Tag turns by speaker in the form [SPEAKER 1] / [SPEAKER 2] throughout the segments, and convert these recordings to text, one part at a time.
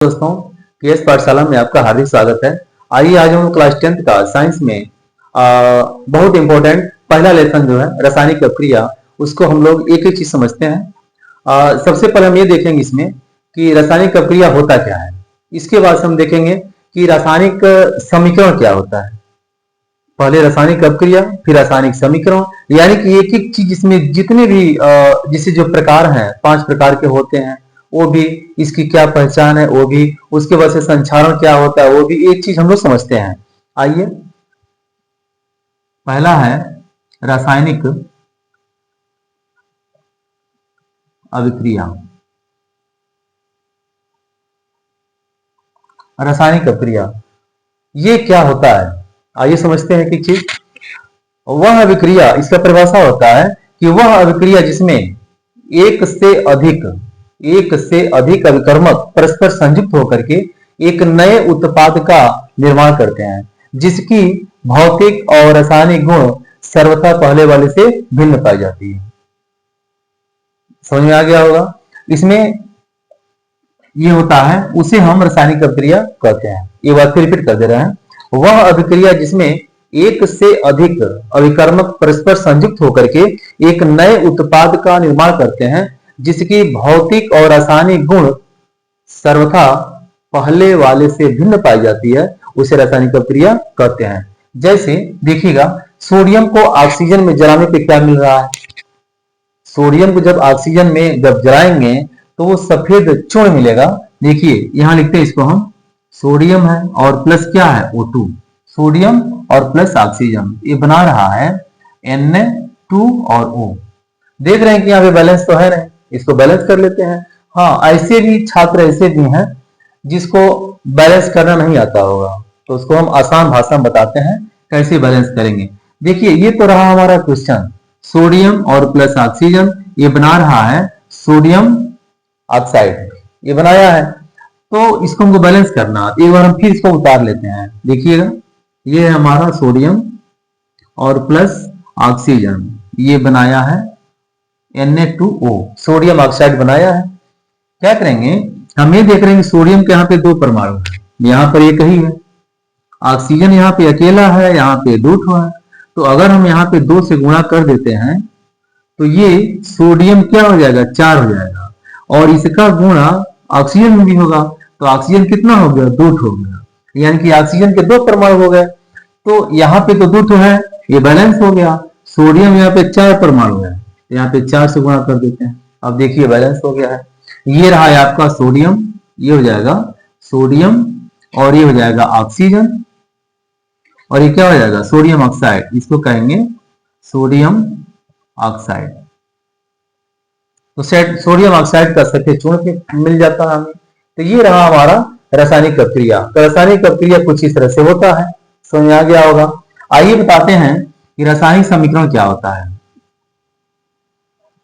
[SPEAKER 1] दोस्तों, केएस पाठशाला में आपका हार्दिक स्वागत है। आइए आज हम क्लास 10th का साइंस में बहुत इंपॉर्टेंट पहला लेसन जो है रासायनिक अपक्रिया, उसको हम लोग एक एक चीज समझते हैं। सबसे पहले हम ये देखेंगे इसमें कि रासायनिक अपक्रिया होता क्या है। इसके बाद हम देखेंगे कि रासायनिक समीकरण क्या होता है। पहले रासायनिक अपक्रिया, फिर रासायनिक समीकरण, यानी कि एक एक चीज इसमें जितने भी जैसे जो प्रकार हैं 5 प्रकार के होते हैं, वो भी इसकी क्या पहचान है, वो भी उसके बाद से संचारण क्या होता है, वो भी एक चीज हम लोग समझते हैं। आइए, पहला है रासायनिक अभिक्रिया। रासायनिक अभिक्रिया ये क्या होता है, आइए समझते हैं कि चीज। वह अभिक्रिया, इसका परिभाषा होता है कि वह अभिक्रिया जिसमें एक से अधिक अभिकर्मक परस्पर संयुक्त होकर के एक नए उत्पाद का निर्माण करते हैं, जिसकी भौतिक और रासायनिक गुण सर्वथा पहले वाले से भिन्न पाई जाती है। समझ में आ गया होगा। इसमें ये होता है, उसे हम रासायनिक अभिक्रिया कहते हैं। ये बात फिर रिपीट कर दे रहे हैं। वह अभिक्रिया जिसमें एक से अधिक अभिकर्मक परस्पर संयुक्त होकर के एक नए उत्पाद का निर्माण करते हैं, जिसकी भौतिक और रासायनिक गुण सर्वथा पहले वाले से भिन्न पाई जाती है, उसे रासायनिक अभिक्रिया कहते हैं। जैसे देखिएगा, सोडियम को ऑक्सीजन में जलाने पे क्या मिल रहा है। सोडियम को जब ऑक्सीजन में जब जलाएंगे तो वो सफेद चूर्ण मिलेगा। देखिए यहां लिखते हैं इसको हम, सोडियम है और प्लस क्या है O2, सोडियम और प्लस ऑक्सीजन, ये बना रहा है Na2 और O। देख रहे हैं कि यहाँ पे बैलेंस तो है नहीं, इसको बैलेंस कर लेते हैं। हाँ, ऐसे भी छात्र ऐसे भी हैं जिसको बैलेंस करना नहीं आता होगा, तो उसको हम आसान भाषा में बताते हैं कैसे बैलेंस करेंगे। देखिए ये तो रहा हमारा क्वेश्चन, सोडियम और प्लस ऑक्सीजन, ये बना रहा है सोडियम ऑक्साइड, ये बनाया है। तो इसको हमको बैलेंस करना, एक बार हम फिर इसको उतार लेते हैं। देखिएगा ये है हमारा सोडियम और प्लस ऑक्सीजन, ये बनाया है Na2O, सोडियम ऑक्साइड बनाया है। क्या करेंगे, हम ये देख रहे हैं कि सोडियम के यहाँ पे 2 परमाणु है, यहाँ पर एक ही है। ऑक्सीजन यहाँ पे अकेला है, यहाँ पे 2 है। तो अगर हम यहाँ पे 2 से गुणा कर देते हैं तो ये सोडियम क्या हो जाएगा, 4 हो जाएगा, और इसका गुणा ऑक्सीजन में भी होगा, तो ऑक्सीजन कितना हो गया, 2 हो गया, यानी कि ऑक्सीजन के 2 परमाणु हो गए। तो यहाँ पे तो 2 है, ये बैलेंस हो गया। सोडियम यहाँ पे 4 परमाणु है, यहाँ पे 4 से गुणा कर देते हैं। अब देखिए बैलेंस हो गया है। ये रहा है आपका सोडियम, ये हो जाएगा सोडियम, और ये हो जाएगा ऑक्सीजन, और ये क्या हो जाएगा, सोडियम ऑक्साइड, इसको कहेंगे सोडियम ऑक्साइड। तो सोडियम ऑक्साइड का सफेद चूर्ण मिल जाता है हमें। तो ये रहा हमारा रासायनिक अभिक्रिया। तो रासायनिक अभिक्रिया कुछ इस तरह से होता है, समझ में आ गया होगा। आइए बताते हैं कि रासायनिक समीकरण क्या होता है।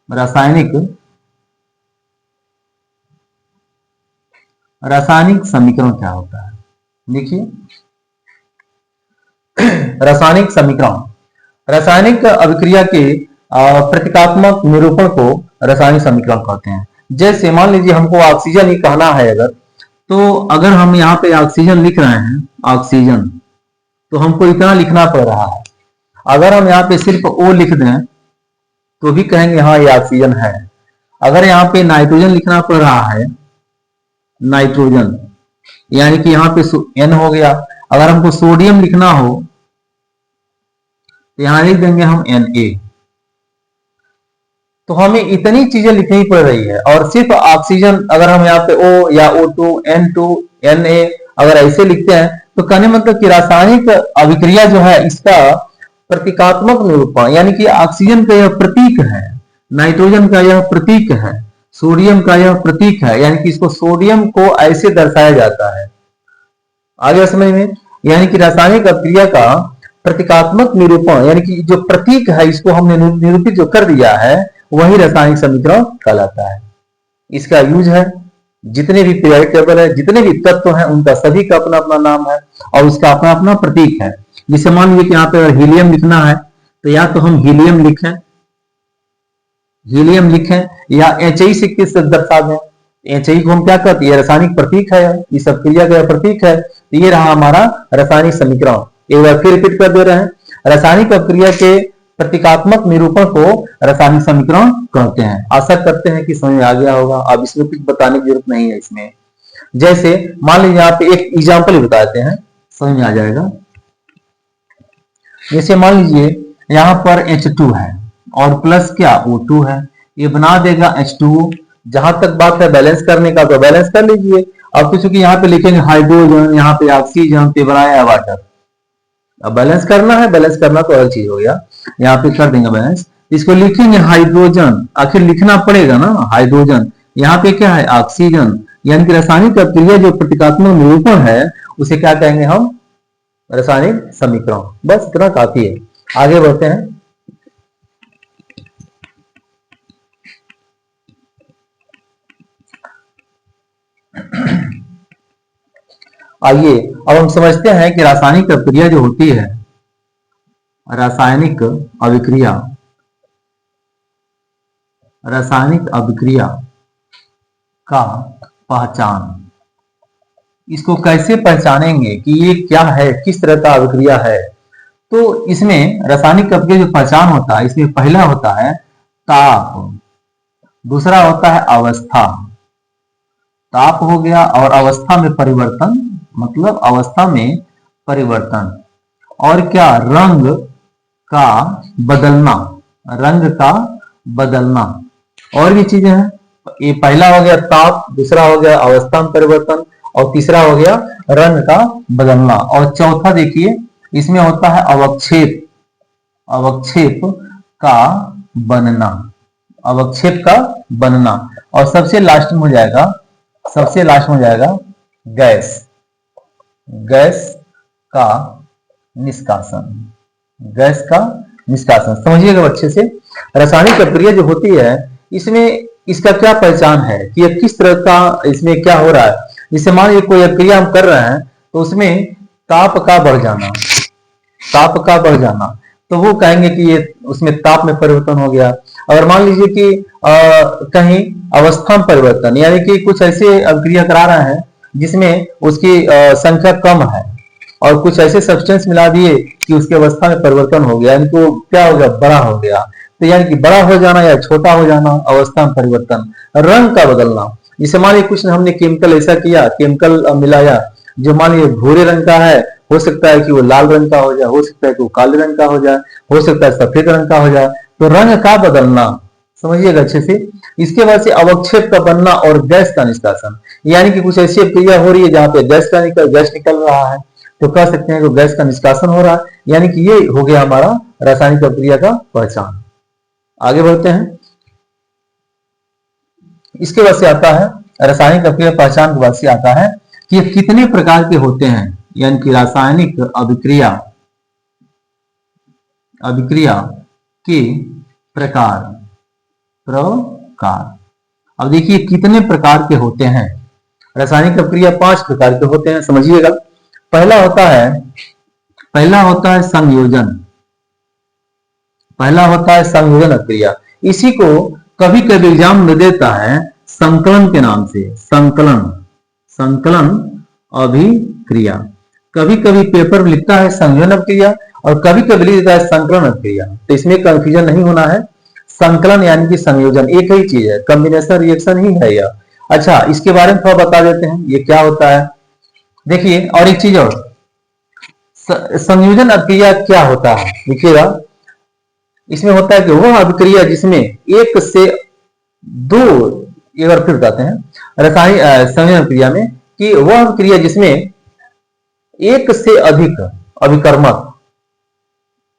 [SPEAKER 1] रासायनिक समीकरण क्या होता है, देखिए रासायनिक समीकरण, रासायनिक अभिक्रिया के प्रतीकात्मक निरूपण को रासायनिक समीकरण कहते हैं। जैसे मान लीजिए हमको ऑक्सीजन ही कहना है, तो अगर हम यहाँ पे ऑक्सीजन लिख रहे हैं, ऑक्सीजन, तो हमको इतना लिखना पड़ रहा है। अगर हम यहाँ पे सिर्फ O लिख दें तो भी कहेंगे हाँ ये ऑक्सीजन है। अगर यहाँ पे नाइट्रोजन लिखना पड़ रहा है, नाइट्रोजन, यानी कि यहाँ पे N हो गया। अगर हमको सोडियम लिखना हो तो यहां लिख देंगे हम Na। तो हमें इतनी चीजें लिखनी पड़ रही है, और सिर्फ ऑक्सीजन अगर हम यहाँ पे O या O2, N2, Na अगर ऐसे लिखते हैं तो कहने मतलब कि रासायनिक अभिक्रिया जो है इसका प्रतीकात्मक निरूपण, यानी कि ऑक्सीजन का यह प्रतीक है, नाइट्रोजन का यह प्रतीक है, सोडियम का यह प्रतीक है, यानी कि इसको सोडियम को ऐसे दर्शाया जाता है। आगे समझ में, यानी कि रासायनिक अभिक्रिया का प्रतीकात्मक निरूपण, यानी कि जो प्रतीक है इसको हमने निरूपित जो कर दिया है, वही रासायनिक समीकरण कहलाता है। इसका यूज है, जितने भी पीरियोडिक टेबल है, जितने भी तत्व हैं, उनका सभी का अपना अपना नाम है और उसका अपना अपना प्रतीक है। जिसे मान लीजिए कि यहाँ पे अगर हीलियम लिखना है तो या तो हम हीलियम लिखें या HI से किस दर्शा दें, HI को हम क्या कहते हैं, ये रासायनिक प्रतीक है, इस अभिक्रिया का प्रतीक है। तो ये रहा हमारा रासायनिक समीकरण। एक बार फिर रिपीट कर दे रहे हैं, रासायनिक अभिक्रिया के प्रतीकात्मक निरूपण को रासायनिक समीकरण कहते हैं। आशा करते हैं कि समझ में आ गया होगा, अब इसमें कुछ बताने की जरूरत नहीं है इसमें। जैसे मान लीजिए यहाँ पे एक एग्जाम्पल ही बताते हैं, समझ में आ जाएगा। जैसे मान लीजिए यहाँ पर H2 है और प्लस क्या O2 है, ये बना देगा H2O। जहां तक बात है बैलेंस करने का तो बैलेंस कर लीजिए। अब तो चूंकि यहाँ पे लिखेंगे हाइड्रोजन, यहाँ पे ऑक्सीजन, पे बनाया है वाटर। अब बैलेंस करना है, बैलेंस करना तो अलग चीज हो गया, यहाँ पे कर देंगे बैलेंस। इसको लिखेंगे हाइड्रोजन, आखिर लिखना पड़ेगा ना हाइड्रोजन, यहाँ पे क्या है ऑक्सीजन। यानी कि रासायनिक अभिक्रिया जो प्रतीकात्मक निरूपण है उसे क्या कहेंगे हम, रासायनिक समीकरण। बस इतना काफी है। आगे बढ़ते हैं। आइए अब हम समझते हैं कि रासायनिक अभिक्रिया जो होती है, रासायनिक अभिक्रिया, रासायनिक अभिक्रिया का पहचान, इसको कैसे पहचानेंगे कि ये क्या है, किस तरह का अभिक्रिया है। तो इसमें रासायनिक अभिक्रिया जो पहचान होता है, इसमें पहला होता है ताप, दूसरा होता है अवस्था, ताप हो गया, और अवस्था में परिवर्तन, मतलब अवस्था में परिवर्तन, और क्या रंग का बदलना, रंग का बदलना, और भी चीजें हैं। ये पहला हो गया ताप, दूसरा हो गया अवस्था में परिवर्तन, और तीसरा हो गया रंग का बदलना, और चौथा देखिए इसमें होता है अवक्षेप, अवक्षेप का बनना, अवक्षेप का बनना, और सबसे लास्ट में हो जाएगा, सबसे लास्ट में हो जाएगा गैस, गैस का निष्कासन, गैस का निष्कासन। समझिएगा अच्छे से, रासायनिक अभिक्रिया जो होती है इसमें इसका क्या पहचान है कि ये किस तरह का, इसमें क्या हो रहा है। जैसे मान लीजिए कोई अभिक्रिया हम कर रहे हैं तो उसमें ताप का बढ़ जाना, ताप का बढ़ जाना, तो वो कहेंगे कि ये उसमें ताप में परिवर्तन हो गया। अगर मान लीजिए कि कहीं अवस्था में परिवर्तन, यानी कि कुछ ऐसे अभिक्रिया करा रहे हैं जिसमें उसकी संख्या कम है, और कुछ ऐसे सब्सटेंस मिला दिए कि उसकी अवस्था में परिवर्तन हो गया, यानी कि वो क्या हो गया, बड़ा हो गया। तो यानी कि बड़ा हो जाना या छोटा हो जाना, अवस्था में परिवर्तन। रंग का बदलना, जैसे मान लीजिए कुछ हमने केमिकल ऐसा किया, केमिकल मिलाया जो मान लीजिए भूरे रंग का है, हो सकता है कि वो लाल रंग का हो जाए, हो सकता है कि वो काले रंग का हो जाए, हो सकता है सफेद रंग का हो जाए। तो रंग का बदलना, समझिएगा अच्छे से। इसके बाद से अवक्षेप का बनना और गैस का निष्कासन, यानी कि कुछ ऐसी क्रिया हो रही है जहां पे गैस निकल रहा है, तो कह सकते हैं कि गैस का निष्कासन हो रहा है। यानी कि ये हो गया हमारा रासायनिक अभिक्रिया का पहचान। आगे बढ़ते हैं। इसके बाद से आता है रासायनिक अभिक्रिया पहचान के बाद से आता है कि ये कितने प्रकार के होते हैं, यानी कि रासायनिक अभिक्रिया, अभिक्रिया के प्रकार, प्रकार। अब देखिए कितने प्रकार के होते हैं। रासायनिक अभिक्रिया 5 प्रकार के होते हैं, समझिएगा। पहला होता है संयोजन, पहला होता है संयोजन अभिक्रिया। इसी को कभी कभी एग्जाम में देता है संकलन के नाम से, संकलन, संकलन अभिक्रिया। कभी कभी पेपर में लिखता है संयोजन अभिक्रिया और कभी कभी लिख देता है संकलन अभिक्रिया, तो इसमें कंफ्यूजन नहीं होना है। संकलन यानी कि संयोजन एक ही चीज है, कॉम्बिनेशन रिएक्शन ही है यह। अच्छा, इसके बारे में थोड़ा बता देते हैं ये क्या होता है। देखिए, और एक चीज और, संयोजन अभिक्रिया क्या होता है, देखिएगा। इसमें होता है कि वह अभिक्रिया जिसमें एक से दो, एक बार फिर बताते हैं रासायनिक संयोजन अभिक्रिया में, कि वह अभिक्रिया जिसमें एक से अधिक अभिकर्मक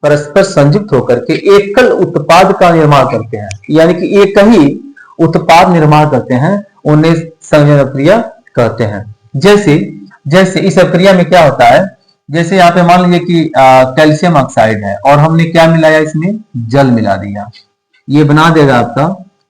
[SPEAKER 1] परस्पर संयुक्त होकर के एकल उत्पाद का निर्माण करते हैं, यानी कि एक ही उत्पाद निर्माण करते हैं, उन्हें संयोजन अभिक्रिया कहते हैं। जैसे इस अभिक्रिया में क्या होता है, जैसे यहाँ पे मान लीजिए कि कैल्शियम ऑक्साइड है और हमने क्या मिलाया, इसमें जल मिला दिया, ये बना देगा आपका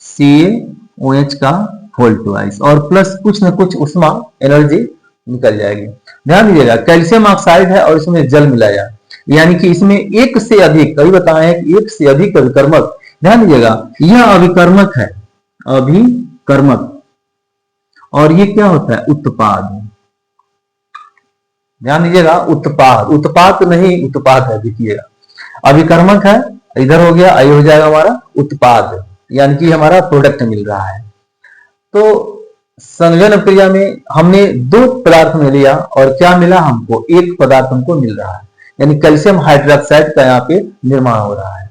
[SPEAKER 1] CaOH का होल ट्वाइस, और प्लस कुछ न कुछ ऊष्मा एनर्जी निकल जाएगी। ध्यान दीजिएगा, कैल्शियम ऑक्साइड है और इसमें जल मिलाया, यानी कि इसमें एक से अधिक, कभी बताए एक से अधिक अभिकर्मक। ध्यान दीजिएगा, यह अभिकर्मक है, अभिकर्मक। और ये क्या होता है, उत्पाद। ध्यान दीजिएगा, उत्पाद, उत्पाद नहीं, उत्पाद है, देखिएगा अभिकर्मक है, इधर हो गया, आई हो जाएगा हमारा उत्पाद, यानी कि हमारा प्रोडक्ट मिल रहा है। तो संयोजन अभिक्रिया में हमने दो पदार्थ में लिया और क्या मिला हमको, एक पदार्थ हमको मिल रहा है, यानी कैल्शियम हाइड्रोक्साइड का यहाँ पे निर्माण हो रहा है।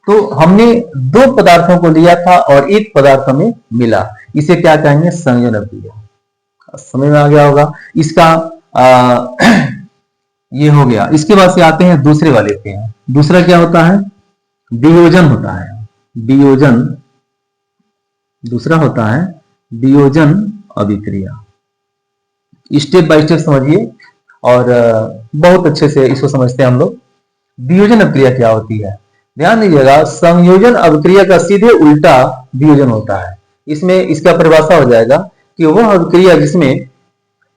[SPEAKER 1] तो हमने दो पदार्थों को लिया था और एक पदार्थ हमें मिला, इसे क्या कहेंगे, संयोजन अभिक्रिया। समझ में आ गया होगा इसका। ये हो गया। इसके बाद से आते हैं दूसरे वाले पे। दूसरा क्या होता है, वियोजन होता है, वियोजन। दूसरा होता है वियोजन अभिक्रिया। स्टेप बाय स्टेप समझिए और बहुत अच्छे से इसको समझते हैं हम लोग। वियोजन अभिक्रिया क्या होती है, ध्यान दीजिएगा, संयोजन अभिक्रिया का सीधे उल्टा वियोजन होता है। इसमें इसका परिभाषा हो जाएगा कि वह अभिक्रिया जिसमें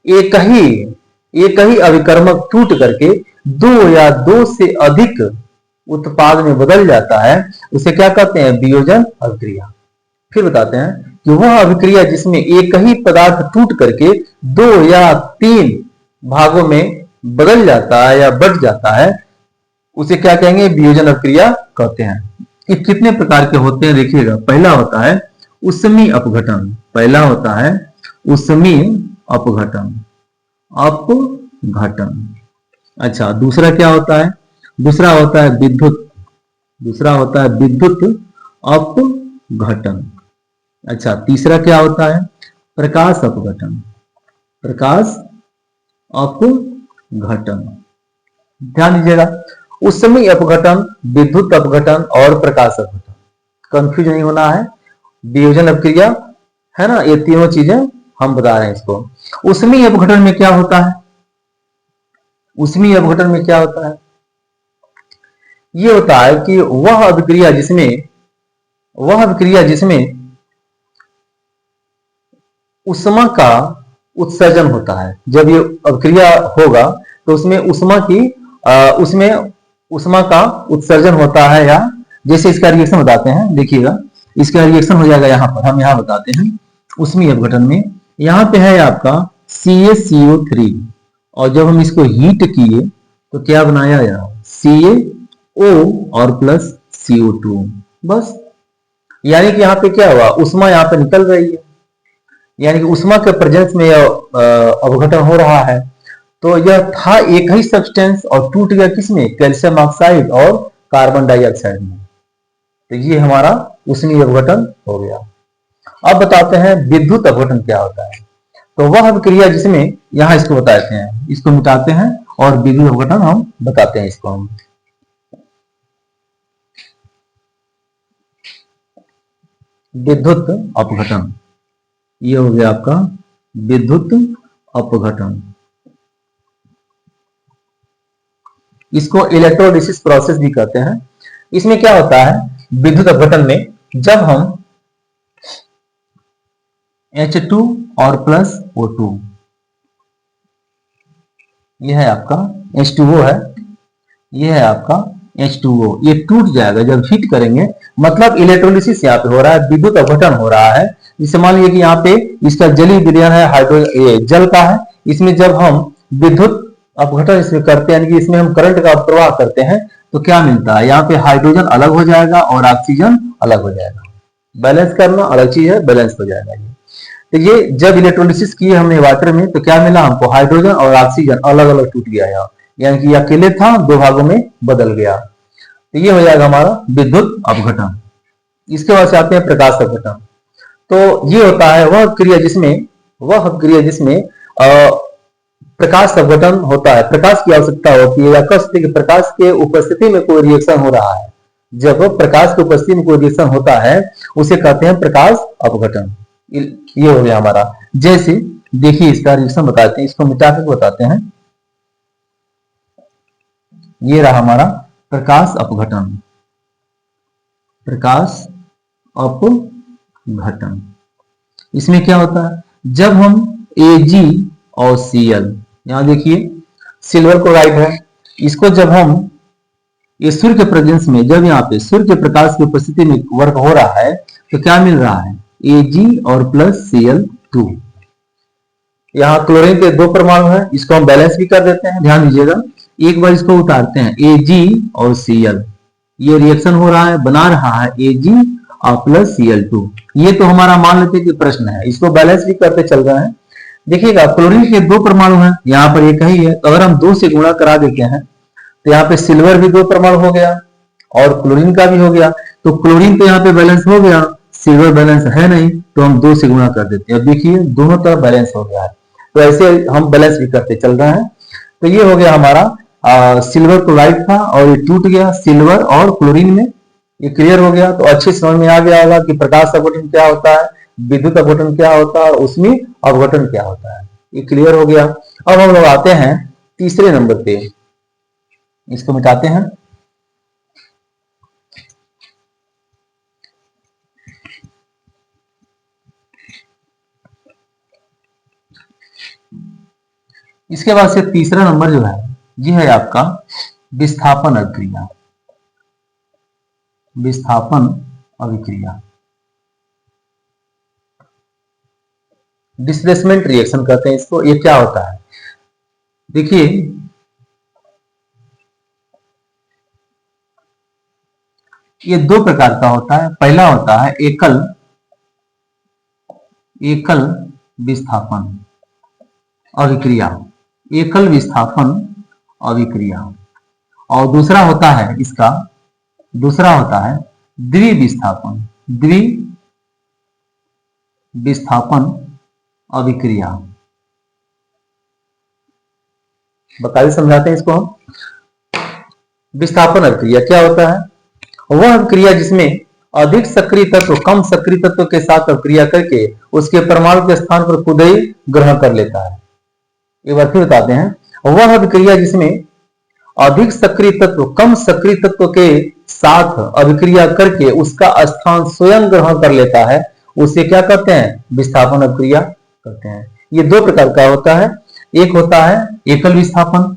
[SPEAKER 1] एक ही अभिकर्मक टूट करके दो या दो से अधिक उत्पाद में बदल जाता है, उसे क्या कहते हैं, वियोजन अभिक्रिया। फिर बताते हैं कि वह अभिक्रिया जिसमें एक ही पदार्थ टूट करके दो या तीन भागों में बदल जाता है या बढ़ जाता है, उसे क्या कहेंगे, वियोजन अभिक्रिया कहते हैं। ये कितने प्रकार के होते हैं देखिएगा। पहला होता है ऊष्मीय अपघटन, पहला होता है ऊष्मीय अपघटन, अपघटन। अच्छा, दूसरा क्या होता है, दूसरा होता है विद्युत, दूसरा होता है विद्युत अपघटन। अच्छा, तीसरा क्या होता है, प्रकाश अपघटन, प्रकाश अपघटन। ध्यान दीजिएगा, ऊष्मीय अपघटन, विद्युत अपघटन और प्रकाश अपघटन, कंफ्यूज नहीं होना है। वियोजन अभिक्रिया है ना, ये तीनों चीजें हम बता रहे हैं इसको। ऊष्मीय अपघटन में क्या होता है, ऊष्मीय अपघटन में क्या होता है, ये होता है कि वह अभिक्रिया जिसमें ऊष्मा का उत्सर्जन होता है। जब ये अभिक्रिया होगा तो उसमें ऊष्मा का उत्सर्जन होता है, या जैसे इसका रिएक्शन बताते हैं, देखिएगा इसका रिएक्शन हो जाएगा यहाँ पर, हम यहाँ बताते हैं। ऊष्मीय अपघटन में यहाँ पे है आपका CaCO3 और जब हम इसको हीट किए तो क्या बनाया यहाँ, CaO और प्लस CO2, बस। यानी कि यहाँ पे क्या हुआ, ऊष्मा यहाँ पे निकल रही है, यानी कि ऊष्मा के प्रेजेंस में अपघटन हो रहा है। तो यह था एक ही सब्सटेंस और टूट गया किसमें, कैल्शियम ऑक्साइड और कार्बन डाइऑक्साइड में। तो ये हमारा ऊष्मीय अपघटन हो गया। अब बताते हैं विद्युत अपघटन क्या होता है। तो वह अभिक्रिया जिसमें, यहां इसको बताते हैं, इसको मिटाते हैं और विद्युत अपघटन हम बताते हैं इसको हम। विद्युत अपघटन, ये हो गया आपका विद्युत अपघटन। इसको इलेक्ट्रोलिसिस प्रोसेस भी कहते हैं। इसमें क्या होता है, विद्युत अपघटन में जब हम H2 और प्लस O2, यह है आपका H2O है, यह है आपका H2O, ये टूट जाएगा जब हीट करेंगे, मतलब इलेक्ट्रोलिसिस यहाँ पे हो रहा है, विद्युत अपघटन हो रहा है। इसे मान लीजिए कि यहाँ पे इसका जलीय विलयन है, हाइड्रोजन जल का है। इसमें जब हम विद्युत अपघटन इसमें करते हैं, यानी कि इसमें हम करंट का प्रवाह करते हैं, तो क्या मिलता है, यहाँ पे हाइड्रोजन अलग हो जाएगा और ऑक्सीजन अलग हो जाएगा। बैलेंस करना अलग चीज है, बैलेंस हो जाएगा ये। तो ये जब इलेक्ट्रोलिसिस किए हमने वाटर में, तो क्या मिला हमको, हाइड्रोजन और ऑक्सीजन अलग अलग टूट गया यहाँ, यानी कि अकेले था, दो भागों में बदल गया। तो ये हो जाएगा हमारा विद्युत अपघटन। इसके बाद से आते हैं प्रकाश अपघटन। तो ये होता है वह क्रिया जिसमें प्रकाश अपघटन होता है, प्रकाश की आवश्यकता होती है, या कह सकते हैं कि प्रकाश के उपस्थिति में कोई रिएक्शन हो रहा है। जब प्रकाश की उपस्थिति में कोई रिएक्शन होता है उसे कहते हैं प्रकाश अपघटन। ये हो गया हमारा। जैसे देखिए इसका रिएक्शन बताते हैं, इसको मिटा कर बताते हैं। ये रहा हमारा प्रकाश अपघटन, प्रकाश अपघटन। इसमें क्या होता है, जब हम Ag और Cl, यहां देखिए सिल्वर क्लोराइड है, इसको जब हम ये सूर्य के प्रेजेंस में, जब यहाँ पे सूर्य के प्रकाश की उपस्थिति में वर्क हो रहा है, तो क्या मिल रहा है, Ag और प्लस Cl2। यहाँ क्लोरीन के 2 परमाणु हैं, इसको हम बैलेंस भी कर देते हैं। ध्यान दीजिएगा, एक बार इसको उतारते हैं, Ag और Cl, ये रिएक्शन हो रहा है, बना रहा है Ag और प्लस Cl2। ये तो हमारा मान लेते हैं कि प्रश्न है, इसको बैलेंस भी करते चल रहे हैं। देखिएगा, क्लोरीन के 2 परमाणु हैं, यहाँ पर एक ही है, तो अगर हम 2 से गुणा करा देते हैं तो यहाँ पे सिल्वर भी 2 परमाणु हो गया और क्लोरीन का भी हो गया। तो क्लोरीन तो यहाँ पे बैलेंस हो गया, सिल्वर बैलेंस है नहीं, तो हम 2 से गुणा कर देते हैं। अब देखिए दोनों तरफ बैलेंस हो गया है, तो ऐसे हम बैलेंस भी करते चल रहे हैं। तो ये हो गया हमारा सिल्वर क्लोराइड था और ये टूट गया सिल्वर और क्लोरीन में, ये क्लियर हो गया। तो अच्छे समझ में आ गया होगा कि प्रकाश अपघटन क्या होता है, विद्युत अपघटन क्या होता है और उसमें अपघटन क्या होता है, ये क्लियर हो गया। अब हम लोग आते हैं तीसरे नंबर पे, इसको मिटाते हैं। इसके बाद से तीसरा नंबर जो है ये है आपका विस्थापन अभिक्रिया। विस्थापन अभिक्रिया, डिस्प्लेसमेंट रिएक्शन कहते हैं इसको। ये क्या होता है, देखिए ये 2 प्रकार का होता है। पहला होता है एकल विस्थापन अभिक्रिया, एकल विस्थापन अभिक्रिया, और दूसरा होता है द्विविस्थापन अभिक्रिया। बताइए, समझाते हैं इसको हम। विस्थापन अभिक्रिया क्या होता है, वह अभिक्रिया जिसमें अधिक सक्रिय तत्व कम सक्रिय तत्व के साथ अभिक्रिया करके उसके परमाणु के स्थान पर खुद ही ग्रहण कर लेता है। एक बार फिर बताते हैं, वह अभिक्रिया जिसमें अधिक सक्रिय तत्व कम सक्रिय तत्व के साथ अभिक्रिया करके उसका स्थान स्वयं ग्रहण कर लेता है, उसे क्या कहते हैं, विस्थापन अभिक्रिया कहते हैं। ये 2 प्रकार का होता है, एक होता है एकल विस्थापन।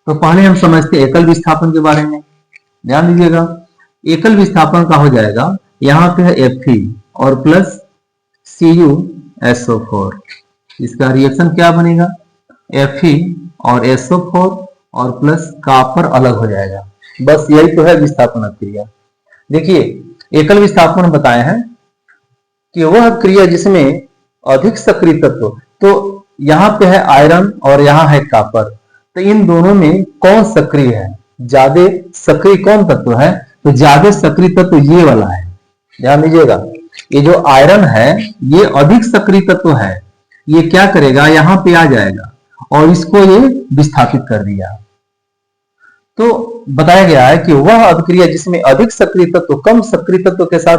[SPEAKER 1] तो पहले हम समझते हैं एकल विस्थापन के बारे में। ध्यान दीजिएगा, एकल विस्थापन का हो जाएगा, यहाँ पे है Fe और प्लस CuSO4, इसका रिएक्शन क्या बनेगा, Fe और SO4 और प्लस कॉपर अलग हो जाएगा। बस यही तो है विस्थापन अभिक्रिया। देखिए एकल विस्थापन बताए हैं कि वह अभिक्रिया जिसमें अधिक सक्रिय तत्व, तो यहाँ पे है आयरन और यहाँ है कॉपर, तो इन दोनों में कौन सक्रिय है, ज्यादा सक्रिय कौन तत्व है, तो ज्यादा सक्रिय तत्व ये वाला है। ध्यान दीजिएगा, ये जो आयरन है ये अधिक सक्रिय तत्व है, ये क्या करेगा, यहाँ पे आ जाएगा और इसको ये विस्थापित कर दिया। तो बताया गया है कि वह अभिक्रिया जिसमें अधिक सक्रिय तत्व कम सक्रिय तत्व के साथ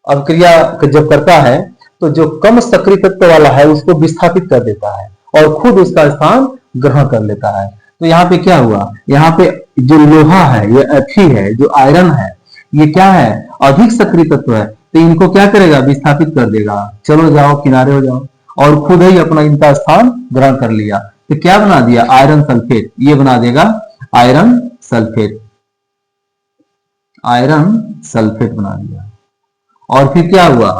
[SPEAKER 1] अभिक्रिया जब करता है, तो जो कम सक्रिय तत्व वाला है उसको विस्थापित कर देता है और खुद उसका स्थान ग्रहण कर लेता है। तो यहाँ पे क्या हुआ, यहाँ पे जो लोहा है, ये Fe है, जो आयरन है, ये क्या है, अधिक सक्रिय तत्व है, तो इनको क्या करेगा, विस्थापित कर देगा। चलो जाओ किनारे हो जाओ, और खुद ही अपना इनका स्थान ग्रहण कर लिया। तो क्या बना दिया, आयरन सल्फेट, ये बना देगा आयरन सल्फेट, आयरन सल्फेट बना दिया। और फिर क्या हुआ,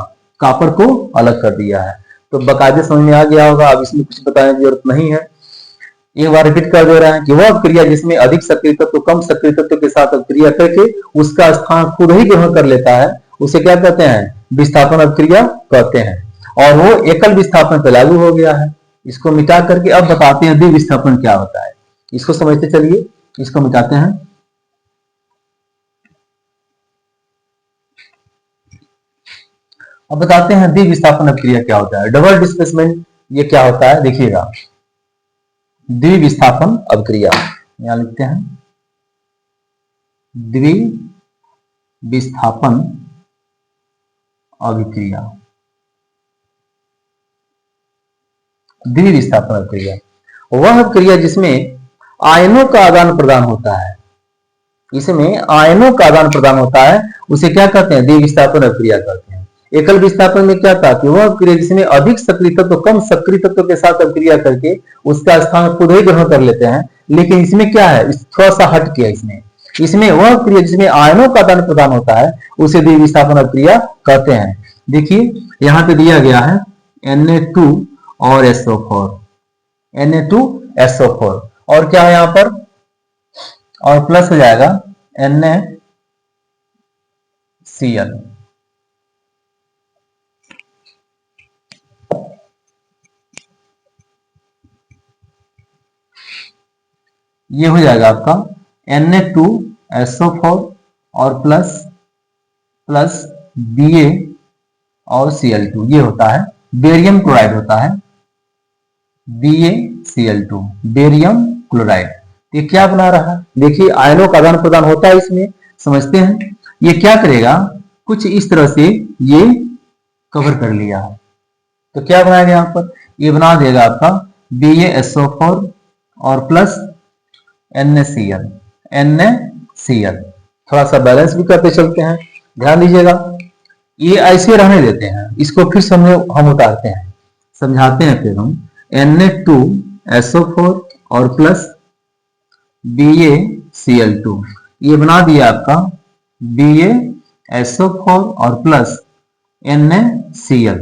[SPEAKER 1] कॉपर को अलग कर दिया है। तो बकायदे समझ में आ गया होगा, अब इसमें कुछ बताने की जरूरत नहीं है। एक बार रिपीट कर दे रहे हैं कि वह अभिक्रिया जिसमें अधिक सक्रिय तत्व कम सक्रिय तत्व के साथ अभिक्रिया करके उसका स्थान खुद ही ग्रहण कर लेता है, उसे क्या कहते हैं, विस्थापन अभिक्रिया कहते हैं। और वो एकल विस्थापन पे लागू हो गया है। इसको मिटा करके अब बताते हैं द्विविस्थापन क्या होता है, इसको समझते चलिए। इसको मिटाते हैं, अब बताते हैं द्विविस्थापन अभिक्रिया क्या होता है। डबल डिस्प्लेसमेंट ये क्या होता है, देखिएगा, द्विविस्थापन अभिक्रिया यहां लिखते हैं, द्विविस्थापन अभिक्रिया, द्विविस्थापन अभिक्रिया वह अभिक्रिया जिसमें आयनों का आदान प्रदान होता है, इसमें आयनों का आदान प्रदान होता है, उसे क्या कहते हैं, द्विविस्थापन अभिक्रिया कहते हैं। एकल विस्थापन में क्या था कि वह अभिक्रिया जिसमें अधिक सक्रिय तत्व कम सक्रिय तत्व के साथ अभिक्रिया करके उसका स्थान खुद ही ग्रहण कर लेते हैं। लेकिन इसमें क्या है, थोड़ा सा हट किया, इसमें वह अभिक्रिया जिसमें आयनों का आदान प्रदान होता है उसे द्विविस्थापन अभिक्रिया कहते हैं। देखिए यहाँ पे दिया गया है Na2 और SO4, Na2SO4, और क्या है यहां पर, और प्लस हो जाएगा NaCl। ये हो जाएगा आपका Na2SO4 और प्लस Ba और Cl2, ये होता है बेरियम क्लोराइड, होता है BaCl2, बेरियम क्लोराइड। ये क्या बना रहा है, देखिए आयनों का आदान प्रदान होता है इसमें, समझते हैं। ये क्या करेगा, कुछ इस तरह से ये कवर कर लिया है, तो क्या बनाएगा यहां पर, ये बना देगा आपका BaSO4 और प्लस NaCl। थोड़ा सा बैलेंस भी करते चलते हैं, ध्यान दीजिएगा। ये ऐसे रहने देते हैं, इसको फिर से हम उतारते हैं, समझाते हैं फिर हम। Na2SO4 और प्लस BaCl2, ये बना दिया आपका BaSO4 और प्लस NaCl।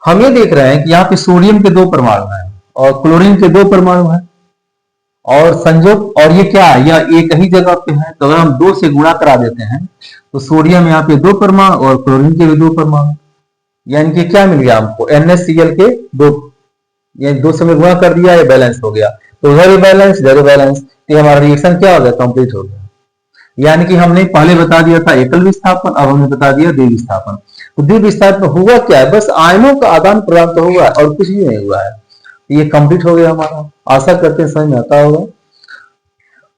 [SPEAKER 1] हम ये देख रहे हैं कि यहाँ पे सोडियम के 2 परमाणु हैं और क्लोरीन के 2 परमाणु हैं, और संयोग, और ये क्या है, यह एक ही जगह पे है, तो अगर हम 2 से गुणा करा देते हैं तो सोडियम यहाँ पे 2 परमाणु और क्लोरीन के भी 2 परमाणु, यानी कि क्या मिल गया हमको, NaCl के 2, यानी 2 से में गुणा कर दिया, ये बैलेंस हो गया, तो उधर ही बैलेंस, इधर बैलेंस, तो हमारा रिएक्शन क्या हो गया, कंप्लीट हो गया। यानी कि हमने पहले बता दिया था एकल विस्थापन, अब हमने बता दिया द्विविस्थापन। तो द्विविस्थापन हुआ क्या है, बस आयनों का आदान प्रदान तो हुआ है और कुछ भी नहीं हुआ है, ये कंप्लीट हो गया हमारा। आशा करते हैं समझ में आता होगा।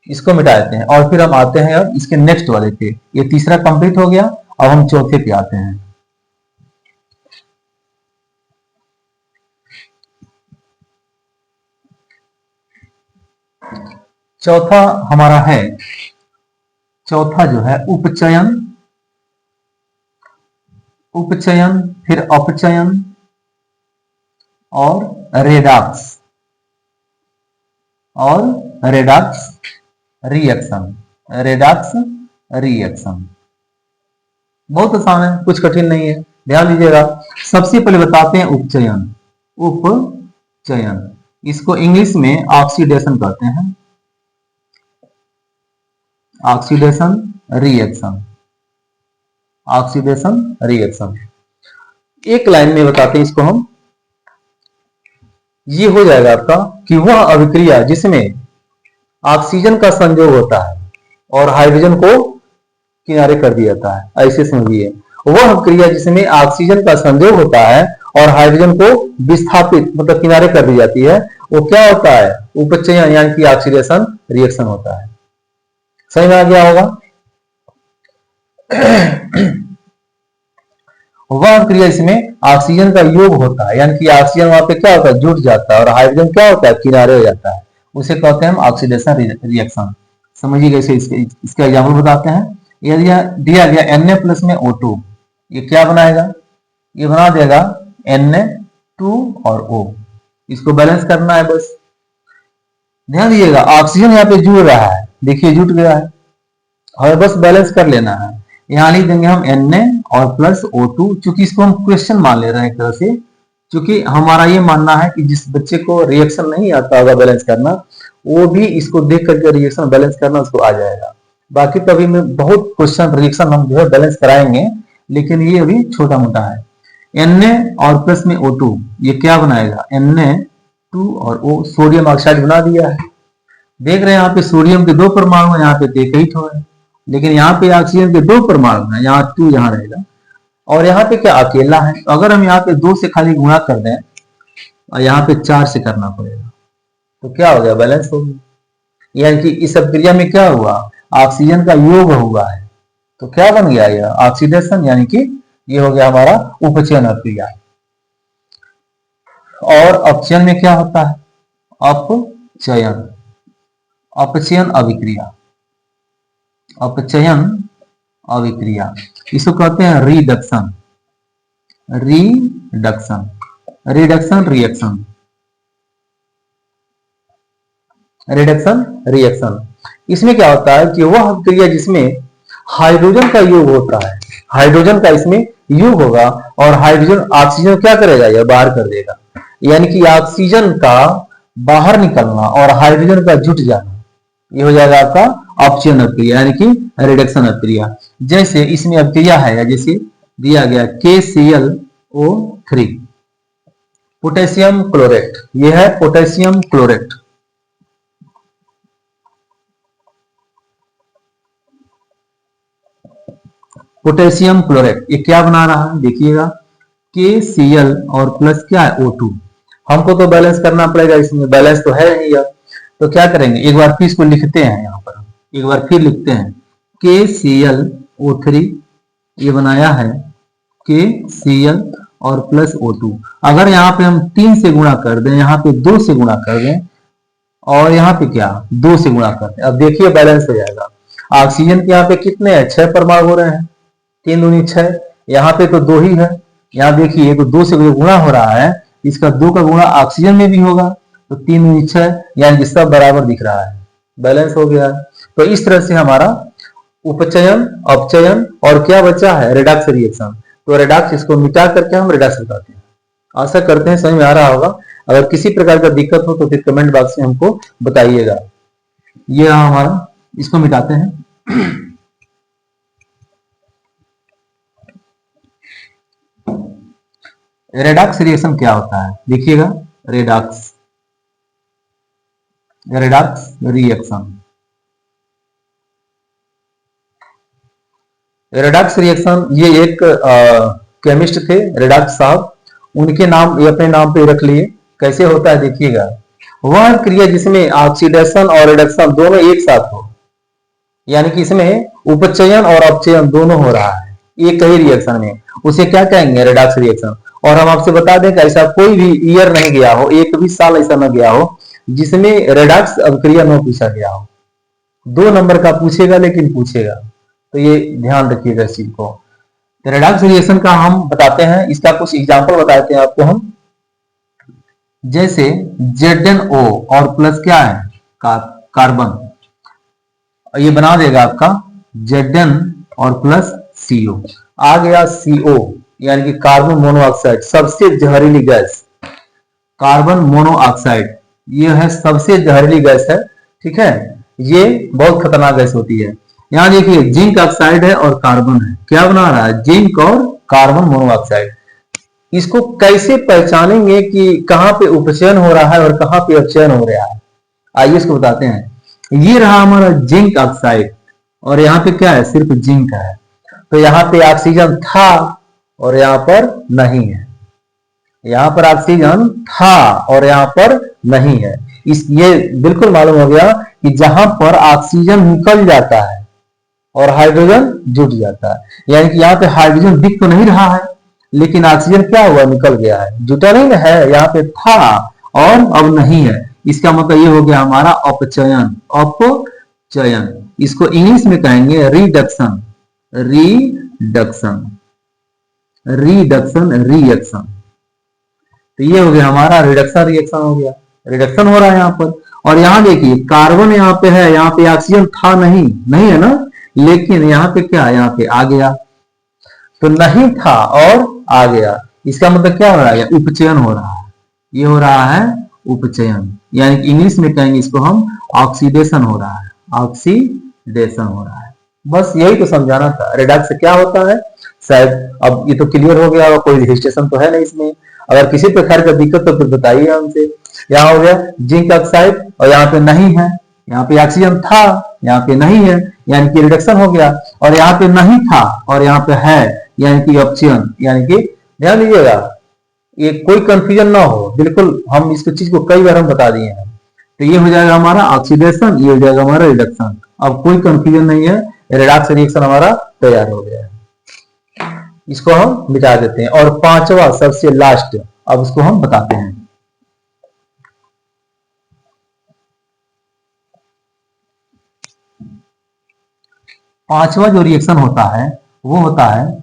[SPEAKER 1] इसको मिटा देते हैं और फिर हम आते हैं अब इसके नेक्स्ट वाले पे। ये तीसरा कंप्लीट हो गया, अब हम चौथे पे आते हैं। चौथा हमारा है, चौथा जो है उपचयन, फिर अपचयन और रेडॉक्स रिएक्शन। बहुत आसान है, कुछ कठिन नहीं है, ध्यान दीजिएगा। सबसे पहले बताते हैं उपचयन, इसको इंग्लिश में ऑक्सीडेशन कहते हैं, ऑक्सीडेशन रिएक्शन। एक लाइन में बताते हैं इसको हम। ये हो जाएगा आपका कि वह अभिक्रिया जिसमें ऑक्सीजन का संयोग होता है और हाइड्रोजन को किनारे कर दिया जाता है, ऐसे समझिए। वह क्रिया जिसमें ऑक्सीजन का संयोग होता है और हाइड्रोजन को विस्थापित मतलब किनारे कर दी जाती है, वो क्या होता है, उपचयन यानी कि ऑक्सीडेशन रिएक्शन होता है। समझ में आ गया होगा। वह क्रिया इसमें ऑक्सीजन का योग होता है, यानी कि ऑक्सीजन वहां पे क्या होता है, जुट जाता है और हाइड्रोजन क्या होता है, किनारे हो जाता है, उसे कहते हैं हम ऑक्सीडेशन रिएक्शन। समझिए कैसे इसका एग्जाम्पल बताते हैं। ये दिया गया Na प्लस में O2, ये क्या बनाएगा, ये बना देगा Na2 और O, इसको बैलेंस करना है बस। ध्यान दीजिएगा, ऑक्सीजन यहाँ पे जुड़ रहा है, देखिए जुट गया है, और बस बैलेंस कर लेना है। यहाँ लिख देंगे हम Na और प्लस O2, चूंकि इसको हम क्वेश्चन मान ले रहे हैं एक तरह से, क्योंकि हमारा ये मानना है कि जिस बच्चे को रिएक्शन नहीं आता होगा बैलेंस करना, वो भी इसको देख करके रिएक्शन बैलेंस करना उसको आ जाएगा। बाकी तो अभी में बहुत क्वेश्चन रिएक्शन हम जो है बैलेंस कराएंगे, लेकिन ये अभी छोटा मोटा है। Na और प्लस में O2, ये क्या बनाएगा, Na2 और O, सोडियम ऑक्साइड बना दिया है। देख रहे हैं यहाँ पे सोडियम के 2 परमाणु है, यहाँ पे एक ही ठो है, लेकिन यहाँ पे ऑक्सीजन के 2 परमाणु है, यहाँ 2 यहाँ रहेगा, और यहाँ पे क्या अकेला है। तो अगर हम यहाँ पे 2 से खाली गुणा कर दें और यहाँ पे 4 से करना पड़ेगा, तो क्या हो गया, बैलेंस हो गया। यानी कि इस क्रिया में क्या हुआ, ऑक्सीजन का योग हुआ है, तो क्या बन गया, यह ऑक्सीडेशन, यानी कि ये हो गया हमारा उपचयन क्रिया। और अपचयन में क्या होता है, अपचयन अभिक्रिया, इसको कहते हैं रिडक्शन रिएक्शन। इसमें क्या होता है कि वह क्रिया जिसमें हाइड्रोजन का योग होता है, हाइड्रोजन का इसमें योग होगा और हाइड्रोजन ऑक्सीजन क्या करेगा, यह बाहर कर देगा। यानी कि ऑक्सीजन का बाहर निकलना और हाइड्रोजन का जुट जाना, ये हो जाएगा आपका अपचयन अभिक्रिया यानी कि रिडक्शन अभिक्रिया। जैसे इसमें अभिक्रिया है, जैसे दिया गया KClO3 पोटेशियम क्लोरेट, ये है पोटेशियम क्लोरेट। पोटेशियम क्लोरेट ये क्या बना रहा है, देखिएगा KCl और प्लस क्या है O2। हमको तो बैलेंस करना पड़ेगा, इसमें बैलेंस तो है नहीं। तो क्या करेंगे, एक बार फिर इसको लिखते हैं, यहाँ पर एक बार फिर लिखते हैं KClO3 ये बनाया है KCl और प्लस O2। अगर यहाँ पे हम 3 से गुणा कर दें, यहाँ पे 2 से गुणा कर दें और यहाँ पे क्या 2 से गुणा कर दें, अब देखिए बैलेंस हो जाएगा। ऑक्सीजन के यहाँ पे कितने हैं, 6 परमाणु हो रहे हैं, 3 दूनी 6, यहाँ पे तो 2 ही है। यहाँ देखिए तो 2 से गुणा हो रहा है, इसका 2 का गुणा ऑक्सीजन में भी होगा, तो 3 दूनी 6, यानी कि सब बराबर दिख रहा है, बैलेंस हो गया। तो इस तरह से हमारा उपचयन, अपचयन और क्या बचा है, रिडक्स रिएक्शन। तो रिडक्स इसको मिटा करके हम रिडक्स बताते हैं। आशा करते हैं समझ में आ रहा होगा। अगर किसी प्रकार का दिक्कत हो तो फिर कमेंट बॉक्स में हमको बताइएगा। ये हमारा, इसको मिटाते हैं। रेडॉक्स रिएक्शन क्या होता है, देखिएगा रेडॉक्स रिएक्शन। रेडॉक्स रिएक्शन ये एक केमिस्ट थे रेडॉक्स साहब, उनके नाम ये अपने नाम पे रख लिए। कैसे होता है देखिएगा, वह क्रिया जिसमें ऑक्सीडेशन और रिडक्शन दोनों एक साथ हो, यानी कि इसमें उपचयन और अपचयन दोनों हो रहा है एक ही रिएक्शन में, उसे क्या कहेंगे, रेडॉक्स रिएक्शन। और हम आपसे बता दें कि ऐसा कोई भी ईयर नहीं गया हो, एक भी साल ऐसा न गया हो जिसमें रेडॉक्स अभिक्रिया न पूछा गया हो। 2 नंबर का पूछेगा लेकिन पूछेगा, तो ये ध्यान रखिएगा इस चीज को। रेडॉक्स रिएक्शन का हम बताते हैं, इसका कुछ एग्जांपल बताते हैं आपको हम। जैसे ZnO और प्लस क्या है कार्बन, ये बना देगा आपका Zn और प्लस CO, आ गया CO यानी कि कार्बन मोनोऑक्साइड, सबसे जहरीली गैस। कार्बन मोनोऑक्साइड ये है सबसे जहरीली गैस है, ठीक है, ये बहुत खतरनाक गैस होती है। यहां देखिए जिंक ऑक्साइड है और कार्बन है, क्या बना रहा है, जिंक और कार्बन मोनोऑक्साइड। इसको कैसे पहचानेंगे कि कहां पे उपचयन हो रहा है और कहां पे अपचयन हो रहा है, आइए इसको बताते हैं। ये रहा हमारा जिंक ऑक्साइड और यहाँ पे क्या है, सिर्फ जिंक है, तो यहाँ पे ऑक्सीजन था और यहाँ पर नहीं है, यहाँ पर ऑक्सीजन था और यहाँ पर नहीं है। इस ये बिल्कुल मालूम हो गया कि जहां पर ऑक्सीजन निकल जाता है और हाइड्रोजन जुट जाता है, यानी कि यहाँ पे हाइड्रोजन दिख तो नहीं रहा है लेकिन ऑक्सीजन क्या हुआ, निकल गया है, जुटा नहीं है, यहाँ पे था और अब नहीं है। इसका मतलब ये हो गया हमारा अपचयन। अपचयन इसको इंग्लिश में कहेंगे रिडक्शन, रिडक्शन रिएक्शन। तो ये हो गया हमारा रिडक्शन रिएक्शन हो गया, रिडक्शन हो रहा है यहाँ पर। और यहाँ देखिए कार्बन यहाँ पे है, यहाँ पे ऑक्सीजन था नहीं, नहीं है ना, लेकिन यहाँ पे क्या, यहाँ पे आ गया, तो नहीं था और आ गया, इसका मतलब क्या हो रहा है, उपचयन हो रहा है, ये हो रहा है उपचयन, यानी कि इंग्लिश में कहेंगे इसको हम ऑक्सीडेशन हो रहा है, ऑक्सीडेशन हो रहा है। बस यही तो समझाना था, रेडॉक्स क्या होता है। शायद अब ये तो क्लियर हो गया, कोई रजिस्ट्रेशन तो है नहीं इसमें। अगर किसी प्रकार का दिक्कत तो फिर बताइए हमसे। यहाँ हो गया जिंक ऑक्साइड और यहाँ पे नहीं है, यहाँ पे ऑक्सीजन था, यहाँ पे नहीं है, यानी कि रिडक्शन हो गया। और यहाँ पे नहीं था और यहाँ पे है, यानी कि अपचयन। यानी कि ध्यान दीजिएगा, ये कोई कंफ्यूजन ना हो, बिल्कुल हम इस चीज को कई बार हम बता दिए हैं। तो ये हो जाएगा हमारा ऑक्सीडेशन, ये हो जाएगा हमारा रिडक्शन, अब कोई कंफ्यूजन नहीं है, रेडॉक्स रिएक्शन हमारा तैयार हो गया है। इसको हम मिटा देते हैं। और 5वां सबसे लास्ट, अब उसको हम बताते हैं। पांचवा जो रिएक्शन होता है वो होता है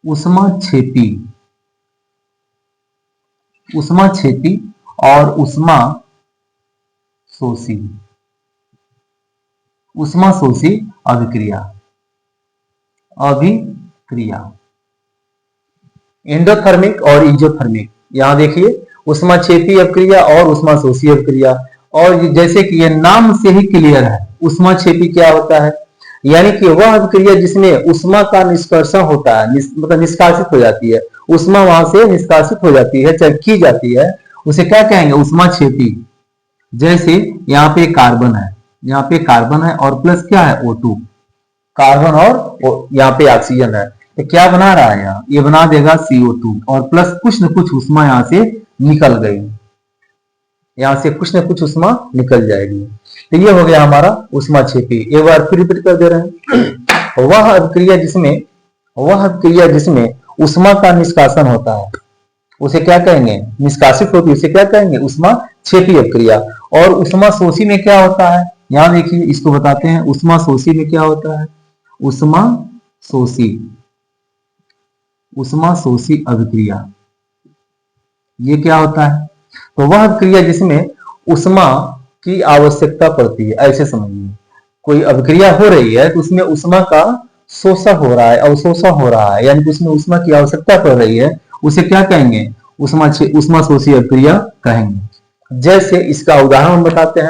[SPEAKER 1] उष्माक्षेपी और उष्माशोषी अभिक्रिया। एंडोथर्मिक और इजोथर्मिक। यहां देखिए उष्माक्षेपी अभिक्रिया और उष्माशोषी अभिक्रिया। और जैसे कि ये नाम से ही क्लियर है, उष्माक्षेपी क्या होता है, यानी कि वह अभिक्रिया जिसमें उष्मा का निष्कर्षण होता है, मतलब निष्कासित हो जाती है, उष्मा वहां से निष्कासित हो जाती है, चाहे की जाती है, उसे क्या कहेंगे, उष्माक्षेपी। जैसे यहाँ पे कार्बन है, यहाँ पे कार्बन है और प्लस क्या है, O2, कार्बन और यहाँ पे ऑक्सीजन है, तो क्या बना रहा है यहाँ, ये बना देगा CO2 और प्लस कुछ न कुछ उष्मा यहाँ से निकल गई, यहाँ से कुछ न कुछ उष्मा निकल जाएगी। तो ये हो गया हमारा उष्माक्षेपी। एक बार फिर रिपीट कर दे रहे हैं, वह अभिक्रिया जिसमें उष्मा का निष्कासन होता है उसे क्या कहेंगे, निष्कासित होती है उसे क्या कहेंगे, उष्माक्षेपी अभिक्रिया। और उष्माशोषी में क्या होता है, यहां देखिए इसको बताते हैं, उष्माशोषी में क्या होता है, उष्माशोषी उष्माशोषी अभिक्रिया, ये क्या होता है, तो वह अभिक्रिया जिसमें उष्मा की आवश्यकता पड़ती है। ऐसे समझिए कोई अभिक्रिया हो रही है तो उसमें उष्मा का शोषण हो रहा है, अवशोषण हो रहा है, यानी कि उसमें उष्मा की आवश्यकता पड़ रही है, उसे क्या कहेंगे, उष्माशोषी अभिक्रिया कहेंगे। जैसे इसका उदाहरण हम बताते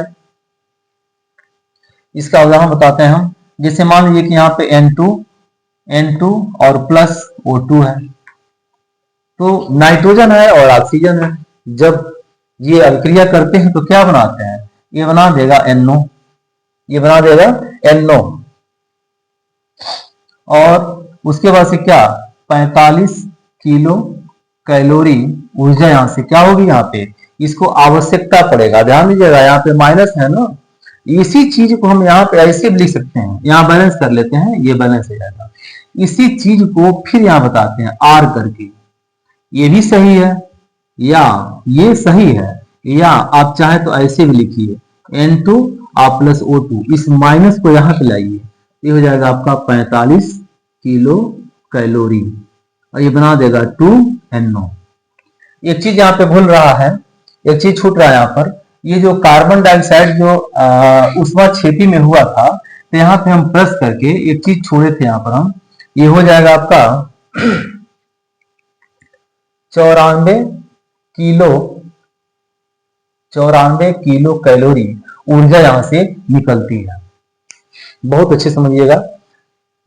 [SPEAKER 1] हैं, हम, जैसे मान लीजिए कि यहाँ पे N2 और प्लस O2 है, तो नाइट्रोजन है और ऑक्सीजन है। जब ये अभिक्रिया करते हैं तो क्या बनाते हैं, ये बना देगा NO, ये बना देगा NO। और उसके बाद से क्या, 45 किलो कैलोरी ऊर्जा यहाँ से क्या होगी, यहाँ पे इसको आवश्यकता पड़ेगा। ध्यान दीजिएगा यहाँ पे माइनस है ना, इसी चीज को हम यहाँ पे ऐसे भी लिख सकते हैं, यहाँ बैलेंस कर लेते हैं, ये बैलेंस हो जाएगा। इसी चीज को फिर यहाँ बताते हैं R करके, ये भी सही है या ये सही है, या आप चाहे तो ऐसे भी लिखिए N2 और प्लस O2, इस माइनस को यहाँ पे लाइए, ये हो जाएगा आपका 45 किलो कैलोरी और ये बना देगा 2NO। एक चीज यहाँ पे भूल रहा है, एक चीज छूट रहा है यहाँ पर, ये जो कार्बन डाइऑक्साइड जो उष्माक्षेपी में हुआ था, तो यहाँ पे हम प्लस करके एक चीज छोड़े थे यहाँ पर हम, ये हो जाएगा आपका 94 किलो कैलोरी ऊर्जा यहाँ से निकलती है। बहुत अच्छे समझिएगा,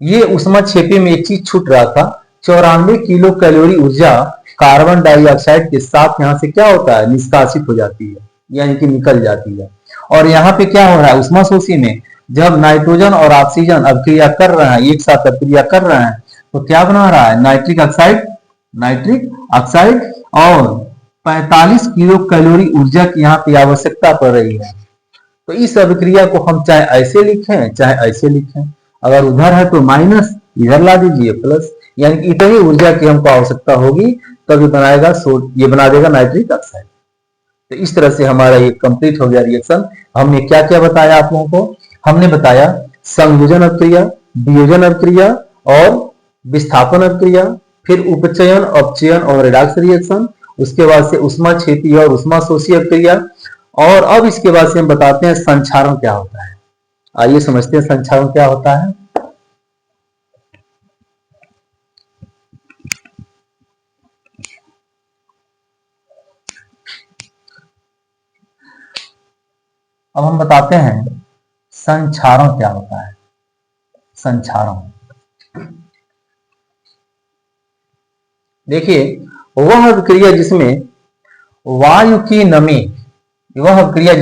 [SPEAKER 1] ये उष्माक्षेपी में एक चीज छूट रहा था, 94 किलो कैलोरी ऊर्जा कार्बन डाइऑक्साइड के साथ यहाँ से क्या होता है, निष्कासित हो जाती है, यानी कि निकल जाती है। और यहाँ पे क्या हो रहा है, उष्माशोषी में जब नाइट्रोजन और ऑक्सीजन अभिक्रिया कर रहे हैं, एक साथ अभिक्रिया कर रहे हैं, तो क्या बना रहा है, नाइट्रिक ऑक्साइड और 45 किलो कैलोरी ऊर्जा की यहाँ पे आवश्यकता पड़ रही है। तो इस अभिक्रिया को हम चाहे ऐसे लिखें चाहे ऐसे लिखें, अगर उधर है तो माइनस, इधर ला दीजिए प्लस, यानी कि इतनी ऊर्जा की हमको आवश्यकता होगी तभी बनाएगा, ये बना देगा नाइट्रिक ऑक्साइड। तो इस तरह से हमारा ये कंप्लीट हो गया रिएक्शन। हमने क्या क्या बताया आप लोगों को, हमने बताया संयोजन अभिक्रिया, वियोजन अभिक्रिया और विस्थापन अभिक्रिया, फिर उपचयन, अपचयन और रेडॉक्स रिएक्शन, उसके बाद से उष्माक्षेपी और उष्माशोषी अभिक्रिया, और अब इसके बाद से हम बताते हैं संक्षारण क्या होता है। आइए समझते हैं संक्षारण क्या होता है। अब हम बताते हैं संक्षारण क्या होता है। संक्षारण देखिए, वह अभिक्रिया जिसमें वायु की नमी, वह अभिक्रिया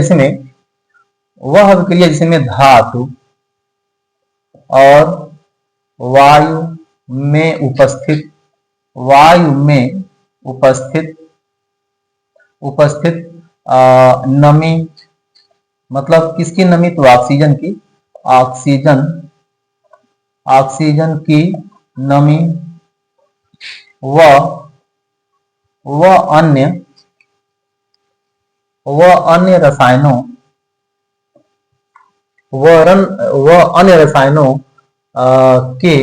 [SPEAKER 1] जिसमें धातु और वायु में उपस्थित नमी, मतलब किसकी नमी, तो ऑक्सीजन की नमी व अन्य रसायनों के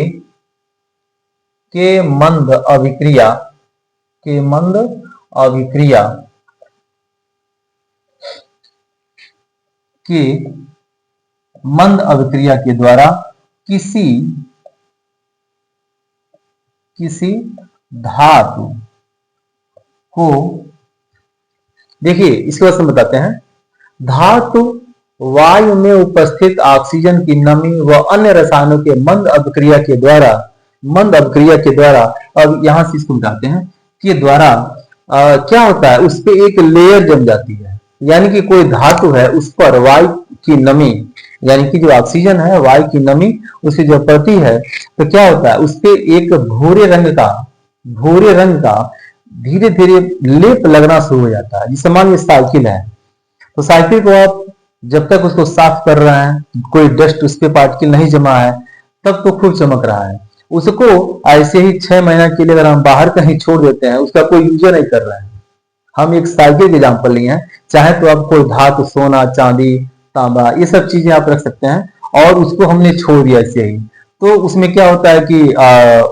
[SPEAKER 1] मंद अभिक्रिया के द्वारा किसी धातु को, देखिए इसके बाद हम बताते हैं, धातु वायु में उपस्थित ऑक्सीजन की नमी व अन्य रसायनों के मंद अभिक्रिया के द्वारा, अब यहां से इसको बताते हैं कि द्वारा क्या होता है, उस पे एक लेयर जम जाती है। यानी कि कोई धातु है, उस पर वायु की नमी, यानी कि जो ऑक्सीजन है, वायु की नमी उससे जब पड़ती है तो क्या होता है, उस पे एक भूरे रंग का धीरे धीरे लेप लगना शुरू हो जाता है। जैसे मान लीजिए साइकिल है, तो साइकिल को आप जब तक उसको साफ कर रहे हैं, कोई डस्ट उस पे पार्टिकल नहीं जमा है, तब तो खूब चमक रहा है। उसको ऐसे ही 6 महीना के लिए अगर हम बाहर कहीं छोड़ देते हैं, उसका कोई यूज नहीं कर रहे हैं, हम एक साइकिल के एग्जाम्पल लिए हैं, चाहे तो आप कोई धातु, सोना, चांदी, तांबा, ये सब चीजें आप रख सकते हैं, और उसको हमने छोड़ दिया ऐसे ही, तो उसमें क्या होता है कि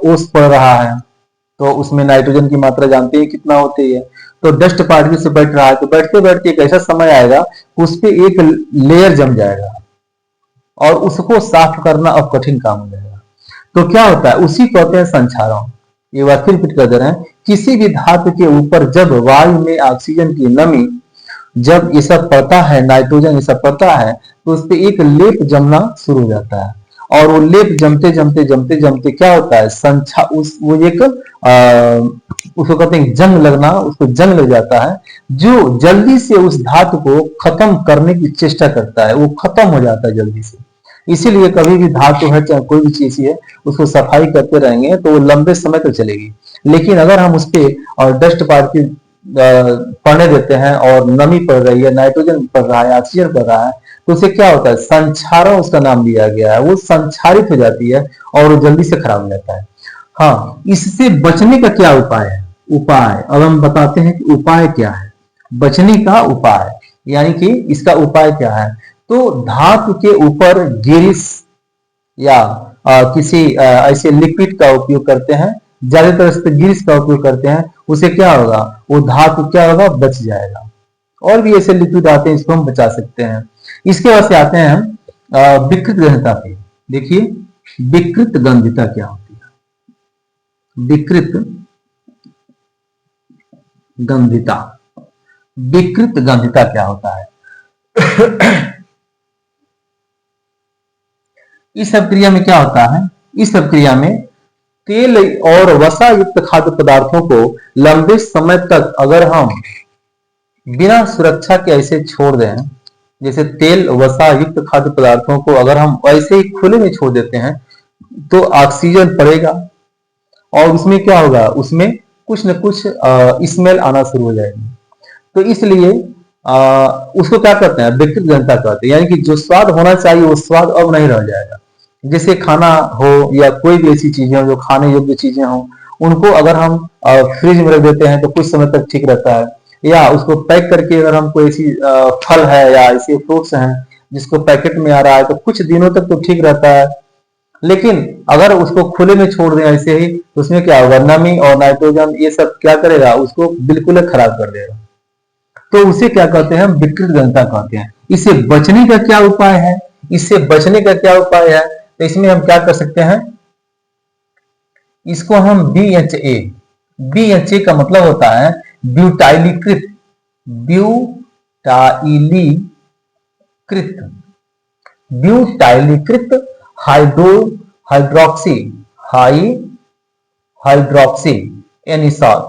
[SPEAKER 1] ओस पड़ रहा है, तो उसमें नाइट्रोजन की मात्रा जानते हैं कितना होती है, तो डस्ट पार्टिकल से बैठ रहा है, तो बैठते बैठते एक ऐसा समय आएगा उस पे एक लेयर जम जाएगा और उसको साफ करना अब कठिन काम हो जाएगा। तो क्या होता है, उसी को कहते हैं संक्षारण। ये बात फिर रिपीट कर दे रहे हैं, किसी भी धातु के ऊपर जब वायु में ऑक्सीजन की नमी, जब ये सब पड़ता है, नाइट्रोजन ये सब पड़ता है, तो उस पर एक लेप जमना शुरू हो जाता है, और वो लेप जमते जमते जमते जमते क्या होता है, वो एक उसको कहते हैं जंग लगना, उसको जंग लग जाता है, जो जल्दी से उस धातु को खत्म करने की चेष्टा करता है, वो खत्म हो जाता है जल्दी से। इसीलिए कभी भी धातु है, चाहे कोई भी चीज है, उसको सफाई करते रहेंगे तो वो लंबे समय तक चलेगी। लेकिन अगर हम उस पर डस्ट पार्टिकल पड़ने देते हैं और नमी पड़ रही है, नाइट्रोजन पड़ रहा है, ऑक्सीजन पड़ रहा है, तो उसे क्या होता है, संक्षारण उसका नाम दिया गया है, वो संक्षारित हो जाती है और वो जल्दी से खराब हो जाता है। हाँ, इससे बचने का क्या उपाय है? उपाय अब हम बताते हैं कि उपाय क्या है, बचने का उपाय, यानी कि इसका उपाय क्या है। तो धातु के ऊपर गिरिस या किसी ऐसे लिक्विड का उपयोग करते हैं, ज्यादातर इस पे गिरिस का उपयोग करते हैं, उसे क्या होगा, वो धातु क्या होगा, बच जाएगा। और भी ऐसे लिक्विड आते हैं, इसको हम बचा सकते हैं। इसके बाद से आते हैं हम विकृत गंधता पे। देखिए विकृत गंधता क्या होती है, विकृत गंधता, विकृत गंधता क्या होता है। इस अभिक्रिया में क्या होता है, इस अभिक्रिया में तेल और वसा युक्त खाद्य पदार्थों को लंबे समय तक अगर हम बिना सुरक्षा के ऐसे छोड़ दें, जैसे तेल वसा युक्त खाद्य पदार्थों को अगर हम ऐसे ही खुले में छोड़ देते हैं, तो ऑक्सीजन पड़ेगा और उसमें क्या होगा, उसमें कुछ न कुछ स्मेल आना शुरू हो जाएगी। तो इसलिए उसको क्या कहते हैं, विकृत गंधता कहते हैं, यानी कि जो स्वाद होना चाहिए वो स्वाद अब नहीं रह जाएगा। जैसे खाना हो या कोई भी ऐसी चीजें हो जो खाने योग्य चीजें हो, उनको अगर हम फ्रिज में रख देते हैं तो कुछ समय तक ठीक रहता है, या उसको पैक करके अगर हम कोई ऐसी फल है या ऐसे फ्रूट्स हैं जिसको पैकेट में आ रहा है, तो कुछ दिनों तक तो ठीक रहता है। लेकिन अगर उसको खुले में छोड़ दें ऐसे ही, तो उसमें क्या होगा, नमी और नाइट्रोजन ये सब क्या करेगा, उसको बिल्कुल खराब कर देगा। तो उसे क्या कहते हैं, विकृत गंधता कहते हैं। इससे बचने का क्या उपाय है, इससे बचने का क्या उपाय है, तो इसमें हम क्या कर सकते हैं, इसको हम BHA, BHA का मतलब होता है ब्यूटाइलीकृत, ब्यूटाइलीकृत हाइड्रोक्सी एनिसॉल,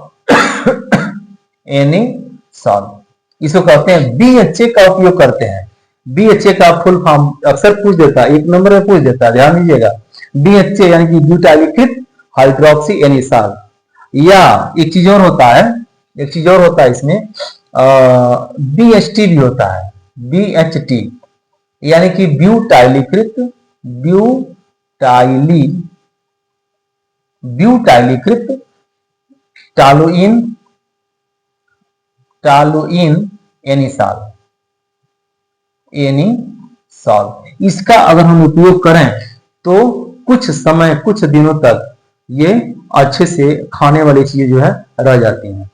[SPEAKER 1] इसको कहते हैं BHA का उपयोग करते हैं। BHA का फुल फॉर्म अक्सर पूछ देता है, 1 नंबर में पूछ देता है, ध्यान दीजिएगा। BHA यानी कि ब्यूटाइलीकृत हाइड्रोक्सी एनिसॉल। या एक चीज और होता है, इसमें BHT भी होता है, BHT यानी कि ब्यूटाइलीकृत टालुइन एनिसॉल। इसका अगर हम उपयोग करें तो कुछ समय, कुछ दिनों तक ये अच्छे से खाने वाली चीजें जो है रह जाती हैं।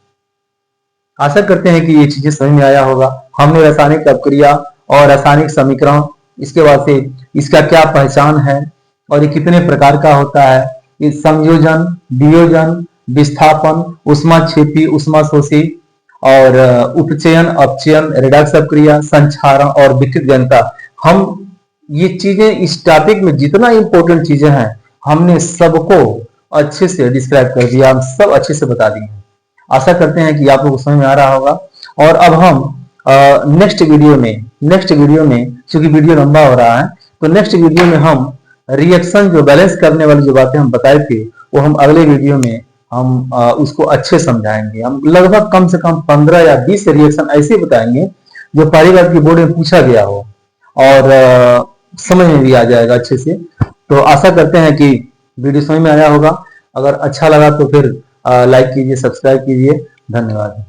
[SPEAKER 1] आशा करते हैं कि ये चीजें समझ में आया होगा। हमने रासायनिक अपक्रिया और रासायनिक समीकरण, इसके बाद से इसका क्या पहचान है और ये कितने प्रकार का होता है, ये संयोजन, वियोजन, विस्थापन, ऊष्माक्षेपी, ऊष्माशोषी और उपचयन, अपचयन, रेडॉक्स अपक्रिया, संक्षारण और विकृत गहनता। हम ये चीजें इस टॉपिक में जितना इंपॉर्टेंट चीजें हैं हमने सबको अच्छे से डिस्क्राइब कर दिया, हम सब अच्छे से बता दिए हैं। आशा करते हैं कि आप लोगों को समझ में आ रहा होगा। और अब हम नेक्स्ट वीडियो में चूंकि वीडियो लंबा हो रहा है तो नेक्स्ट वीडियो में हम रिएक्शन जो बैलेंस करने वाली जो बातें हम बताए थे वो हम अगले वीडियो में हम उसको अच्छे समझाएंगे। हम लगभग कम से कम 15 या 20 रिएक्शन ऐसे बताएंगे जो पहली बार की बोर्ड में पूछा गया हो और समझ में भी आ जाएगा अच्छे से। तो आशा करते हैं कि वीडियो समझ में आया होगा। अगर अच्छा लगा तो फिर लाइक कीजिए, सब्सक्राइब कीजिए। धन्यवाद।